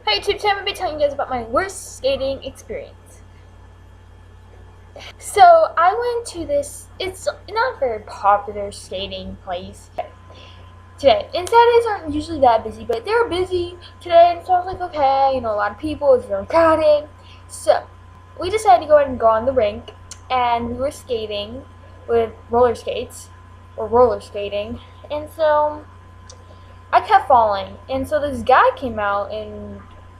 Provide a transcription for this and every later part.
Hi YouTube, today I'm going to be telling you guys about my worst skating experience. So, I went to this, it's not a very popular skating place today. And Saturdays aren't usually that busy, but they were busy today, and so I was like, okay, a lot of people, it's very crowded. So, we decided to go ahead and go on the rink, and we were skating with roller skates, or roller skating, and so I kept falling, and so this guy came out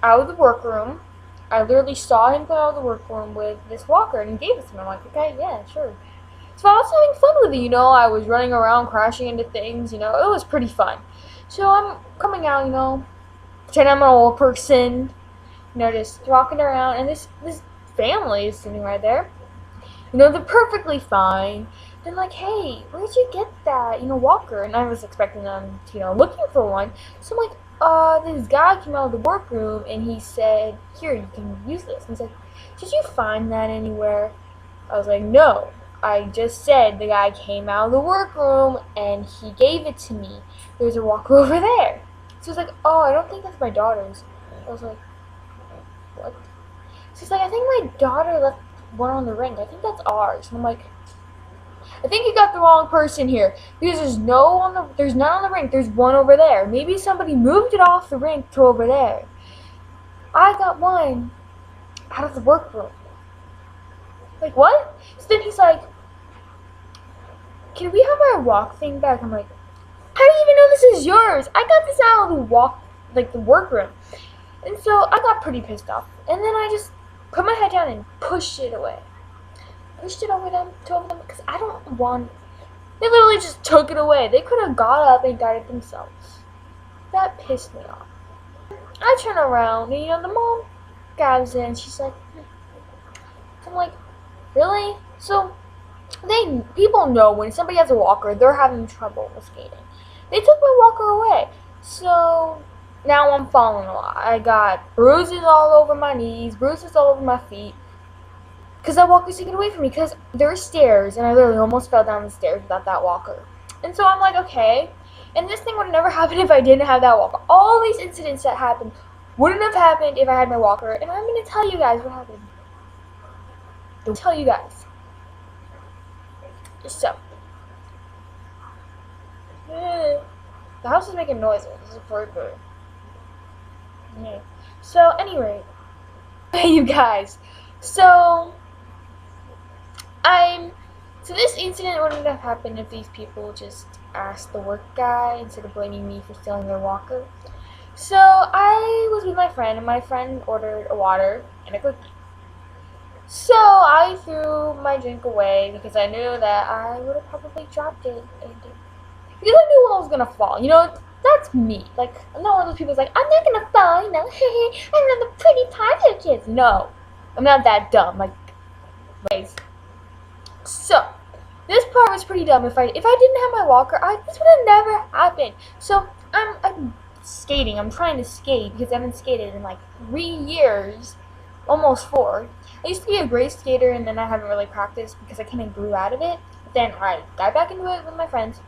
out of the workroom. I literally saw him come out of the workroom with this walker, and he gave it to me. I'm like, okay, yeah, sure. So I was having fun with it, I was running around, crashing into things, it was pretty fun. So I'm coming out, pretending I'm an old person, just walking around, and this family is sitting right there. They're perfectly fine. They're like, hey, where'd you get that, walker? And I was expecting them to, looking for one. So I'm like, this guy came out of the workroom and he said, here, you can use this. And he's like, did you find that anywhere? I was like, no. I just said the guy came out of the workroom and he gave it to me. There's a walker over there. So he's like, oh, I don't think that's my daughter's. I was like, what? So he's like, I think my daughter left one on the rink. I think that's ours. And I'm like, I think you got the wrong person here because there's none on the rink. There's one over there. Maybe somebody moved it off the rink to over there. I got one out of the workroom. Like, what? So then he's like, can we have our walk thing back? I'm like, how do you even know this is yours? I got this out of the workroom. And so I got pretty pissed off. And then I just put my head down and pushed it away. Pushed it over them because I don't want. They literally just took it away. They could have got up and got it themselves. That pissed me off. I turn around and the mom grabs it and she's like, I'm like, really? So people know when somebody has a walker, they're having trouble with skating. They took my walker away. So now I'm falling a lot. I got bruises all over my knees, bruises all over my feet. Because that walker's taken away from me. Because there were stairs, and I literally almost fell down the stairs without that walker. And so I'm like, okay. And this thing would have never happened if I didn't have that walker. All these incidents that happened wouldn't have happened if I had my walker. And I'm going to tell you guys what happened. I'll tell you guys. So. The house is making noises. This is pretty good. Yeah. So, anyway. Hey, you guys. So this incident wouldn't have happened if these people just asked the work guy instead of blaming me for stealing their walker. So I was with my friend, and my friend ordered a water and a cookie. So I threw my drink away because I knew that I would have probably dropped it, because I knew I was gonna fall. That's me. Like, I'm not one of those people who's like, I'm not gonna fall, I'm not the pretty popular kids. No. I'm not that dumb, like, ways. So, this part was pretty dumb. If I didn't have my walker, this would have never happened. So, I'm skating. I'm trying to skate because I haven't skated in like 3 years, almost 4. I used to be a great skater, and then I haven't really practiced because I kind of grew out of it. But then I got back into it with my friends.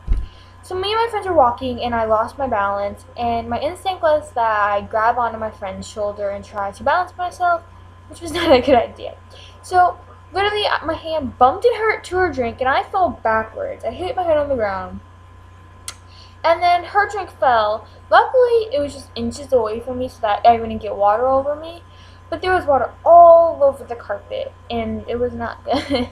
So me and my friends were walking, and I lost my balance, and my instinct was that I grab onto my friend's shoulder and try to balance myself, which was not a good idea. So, literally, my hand bumped into her drink, and I fell backwards. I hit my head on the ground, and then her drink fell. Luckily, it was just inches away from me so that I wouldn't get water over me, but there was water all over the carpet, and it was not good.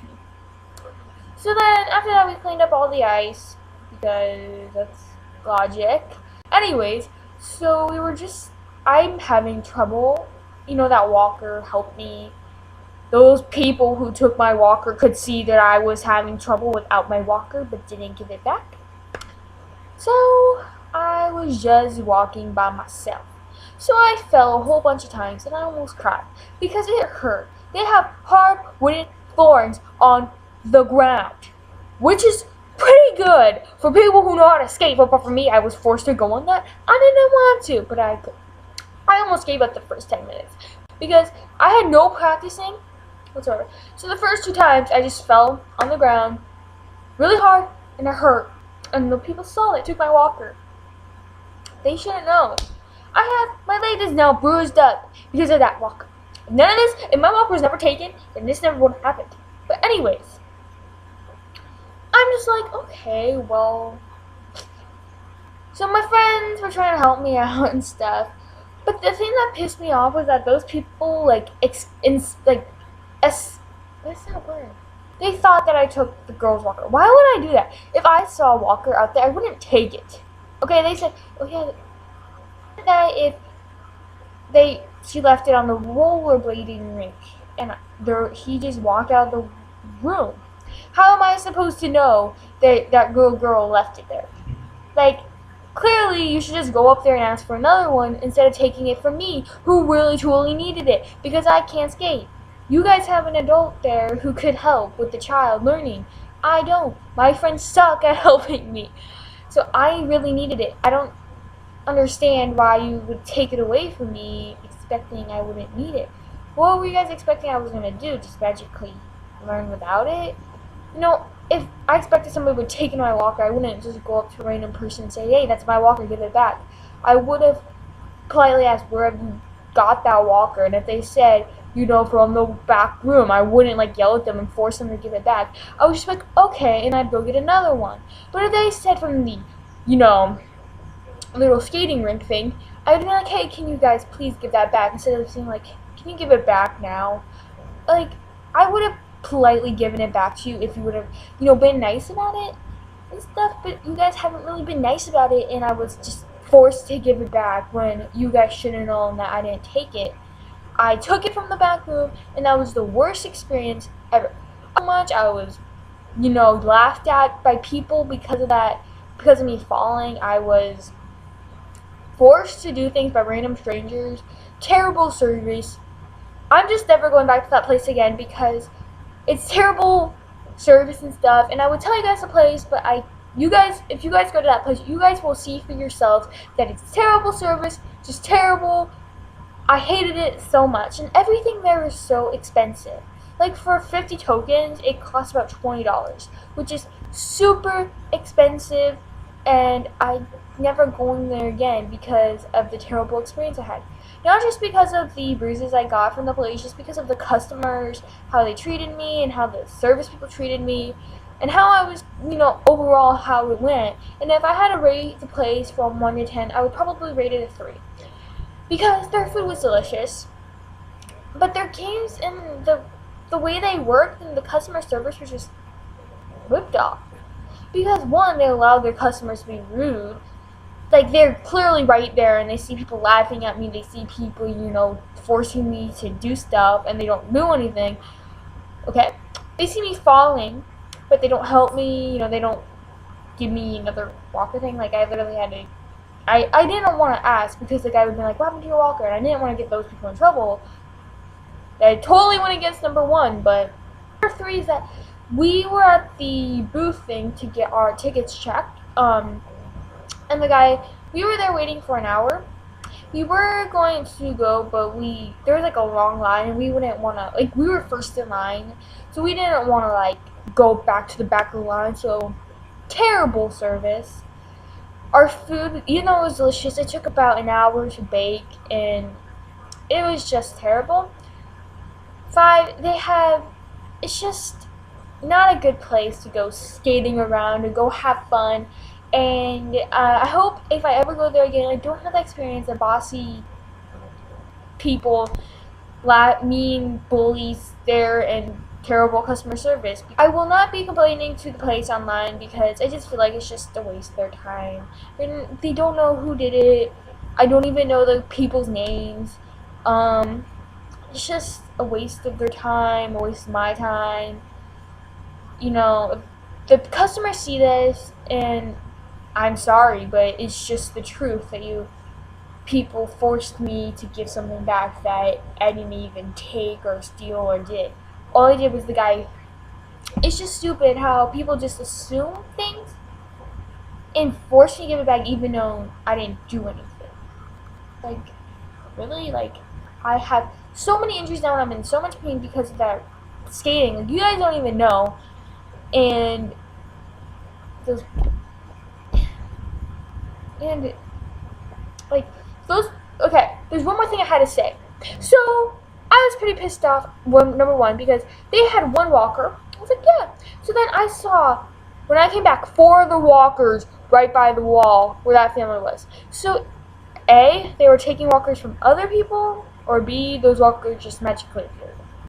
So then, after that, we cleaned up all the ice, because that's logic. Anyways, so I'm having trouble. That walker helped me. Those people who took my walker could see that I was having trouble without my walker, but didn't give it back. So, I was just walking by myself. So I fell a whole bunch of times, and I almost cried, because it hurt. They have hard wooden floorings on the ground, which is pretty good for people who know how to skate, but for me, I was forced to go on that. I didn't want to, but I could. I almost gave up the first 10 minutes because I had no practicing whatsoever. So the first 2 times I just fell on the ground really hard and it hurt. And the people saw it, took my walker. They shouldn't know. My leg is now bruised up because of that walker. If my walker was never taken, then this never would have happened. But anyways, I'm just like, okay, well. So my friends were trying to help me out and stuff. But the thing that pissed me off was that those people, what's that word? They thought that I took the girl's walker. Why would I do that? If I saw a walker out there, I wouldn't take it. Okay, they said, oh yeah, that if she left it on the rollerblading rink, and he just walked out of the room. How am I supposed to know that that girl left it there? Like, clearly you should just go up there and ask for another one instead of taking it from me, who really truly needed it, because I can't skate. You guys have an adult there who could help with the child learning. I don't. My friends suck at helping me. So I really needed it. I don't understand why you would take it away from me expecting I wouldn't need it. What were you guys expecting I was going to do? Just magically learn without it? You know, if I expected somebody would take my walker, I wouldn't just go up to a random person and say, hey, that's my walker, give it back. I would have politely asked, where have you got that walker? And if they said, from the back room, I wouldn't yell at them and force them to give it back. I was just like, okay, and I'd go get another one. But if they said from the, little skating rink thing, I'd be like, hey, can you guys please give that back? Instead of saying can you give it back now? I would have politely given it back to you if you would have, been nice about it and stuff, but you guys haven't really been nice about it, and I was just forced to give it back when you guys should have known that I didn't take it. I took it from the back room, and that was the worst experience ever. How much I was, laughed at by people because of me falling. I was forced to do things by random strangers. Terrible service. I'm just never going back to that place again because it's terrible service and stuff. And I would tell you guys the place, but if you guys go to that place, you guys will see for yourselves that it's terrible service, just terrible. I hated it so much, and everything there is so expensive. For 50 tokens, it costs about $20, which is super expensive, and I'm never going there again because of the terrible experience I had. Not just because of the bruises I got from the place, just because of the customers, how they treated me, and how the service people treated me, and how I was, overall how it went. And if I had to rate the place from 1 to 10, I would probably rate it a 3. Because their food was delicious, but their games and the way they worked and the customer service was just ripped off. Because one, they allowed their customers to be rude. They're clearly right there and they see people laughing at me, they see people, forcing me to do stuff, and they don't do anything. Okay? They see me falling, but they don't help me, they don't give me another walker thing. I literally had to I didn't want to ask because the guy would be like, what happened to your walker? And I didn't want to get those people in trouble. I totally went against number 1, but number 3 is that we were at the booth thing to get our tickets checked. And the guy, we were there waiting for an hour. We were going to go, but there was a long line, and we wouldn't want to, we were first in line, so we didn't want to go back to the back of the line. So terrible service. Our food, even though it was delicious, it took about an hour to bake, and it was just terrible. 5, it's just not a good place to go skating around, to go have fun, and I hope if I ever go there again, I don't have the experience of bossy people, mean bullies there, and terrible customer service. I will not be complaining to the place online because I just feel like it's just a waste of their time. They don't know who did it. I don't even know the people's names. It's just a waste of their time, a waste of my time. If the customers see this, and I'm sorry, but it's just the truth that people forced me to give something back that I didn't even take or steal or did. All I did was the guy. It's just stupid how people just assume things and force me to give it back even though I didn't do anything. Really? I have so many injuries now and I'm in so much pain because of that skating. You guys don't even know. And those okay, there's one more thing I had to say. So I was pretty pissed off, number one, because they had one walker. I was like, yeah. So then I saw, when I came back, 4 of the walkers right by the wall where that family was. So A, they were taking walkers from other people, or B, those walkers just magically appeared.